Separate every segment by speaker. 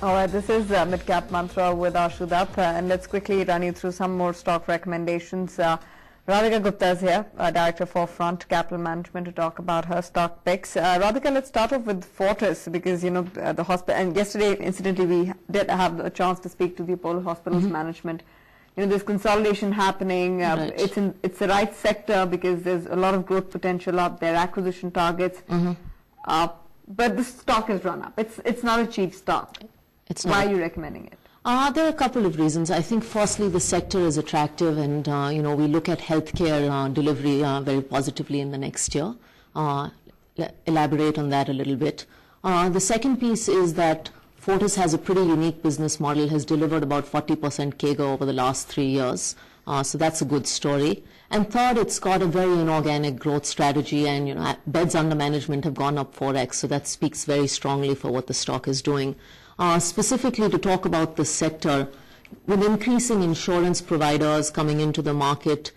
Speaker 1: All right, this is Midcap Mantra with Ashu, Dutt, and let's quickly run you through some more stock recommendations. Radhika Gupta is here, Director for Front Capital Management, to talk about her stock picks. Radhika, let's start off with Fortis because, you know, the hospital, and yesterday, incidentally, we did have a chance to speak to the Apollo Hospitals management. You know, there's consolidation happening.
Speaker 2: Right.
Speaker 1: It's the right sector because there's a lot of growth potential up there, acquisition targets. But the stock has run up. It's not a cheap stock.
Speaker 2: It's not.
Speaker 1: Why are you recommending it?
Speaker 2: There are a couple of reasons. I think firstly the sector is attractive, and you know, we look at healthcare delivery very positively in the next year. Elaborate on that a little bit. The second piece is that Fortis has a pretty unique business model, has delivered about 40% CAGR over the last 3 years. So that's a good story. And third, it's got a very inorganic growth strategy, and you know, beds under management have gone up 4x, so that speaks very strongly for what the stock is doing. Specifically to talk about the sector, with increasing insurance providers coming into the market,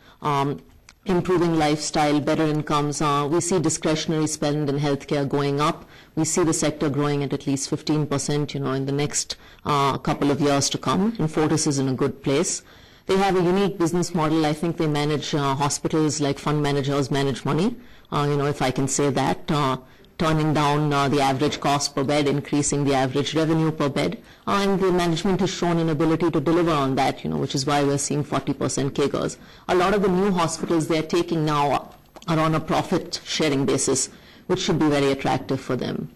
Speaker 2: improving lifestyle, better incomes, we see discretionary spend in healthcare going up. We see the sector growing at least 15%, you know, in the next couple of years to come, and Fortis is in a good place. They have a unique business model. I think they manage hospitals like fund managers manage money, you know, if I can say that, turning down the average cost per bed, increasing the average revenue per bed, and the management has shown an ability to deliver on that, you know, which is why we're seeing 40% CAGRs. A lot of the new hospitals they're taking now are on a profit sharing basis, which should be very attractive for them.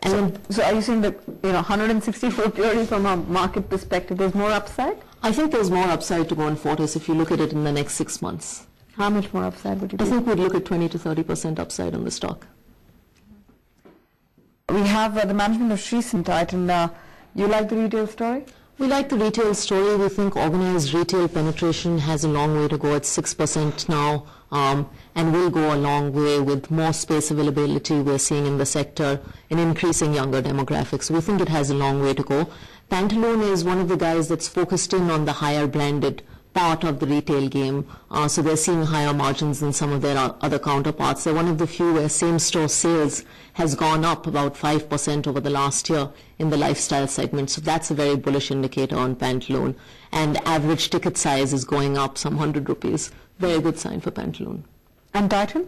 Speaker 2: And
Speaker 1: So are you saying that, you know, 164 purely from a market perspective, there's more upside?
Speaker 2: I think there's more upside to go in Fortis if you look at it in the next 6 months.
Speaker 1: How much more upside would you
Speaker 2: I think we'd look at 20 to 30% upside on the stock.
Speaker 1: We have the management of Shree Titan. You like the retail story?
Speaker 2: We like the retail story. We think organized retail penetration has a long way to go. It's 6% now, and will go a long way with more space availability we're seeing in the sector and increasing younger demographics. We think it has a long way to go. Pantaloon is one of the guys that's focused in on the higher branded part of the retail game, so they're seeing higher margins than some of their other counterparts. They're one of the few where same-store sales has gone up about 5% over the last year in the lifestyle segment, so that's a very bullish indicator on Pantaloon. And average ticket size is going up some 100 rupees. Very good sign for Pantaloon.
Speaker 1: And Titan?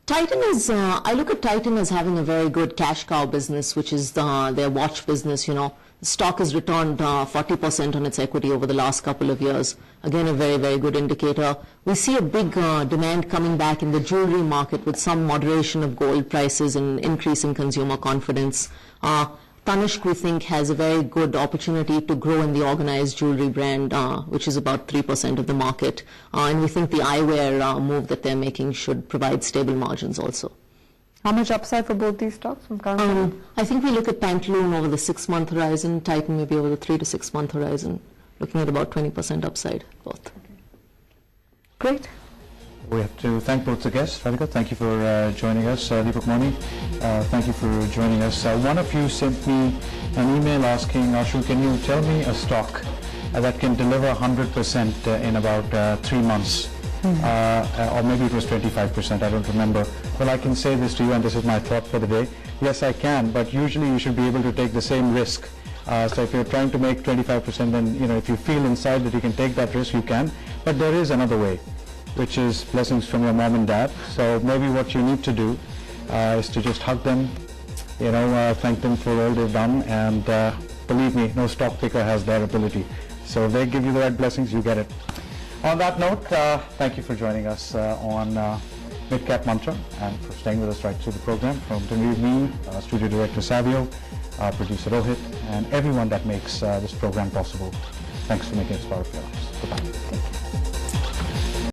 Speaker 2: Titan is, I look at Titan as having a very good cash cow business, which is their watch business, you know. The stock has returned 40% on its equity over the last couple of years. Again, a very, very good indicator. We see a big demand coming back in the jewelry market with some moderation of gold prices and increasing consumer confidence. Tanishq, we think, has a very good opportunity to grow in the organized jewelry brand, which is about 3% of the market. And we think the eyewear move that they're making should provide stable margins also.
Speaker 1: How much upside for both these stocks from current?
Speaker 2: I think we look at Pantaloon over the 6-month horizon, Titan maybe over the 3 to 6 month horizon, looking at about 20% upside both.
Speaker 1: Great.
Speaker 3: We have to thank both the guests. Radhika, thank you for joining us. Deepak Moni, thank you for joining us. One of you sent me an email asking, Ashu, can you tell me a stock that can deliver 100% in about 3 months? Or maybe it was 25%, I don't remember. Well, I can say this to you, and this is my thought for the day. Yes, I can, but usually you should be able to take the same risk. So if you're trying to make 25%, then, you know, if you feel inside that you can take that risk, you can. But there is another way, which is blessings from your mom and dad. So maybe what you need to do is to just hug them, you know, thank them for all they've done, and believe me, no stock picker has their ability. So if they give you the right blessings, you get it. On that note, thank you for joining us on Midcap Mantra and for staying with us right through the program. From Tanvir, me, Studio Director Savio, Producer Rohit, and everyone that makes this program possible. Thanks for making us part of your lives. Goodbye.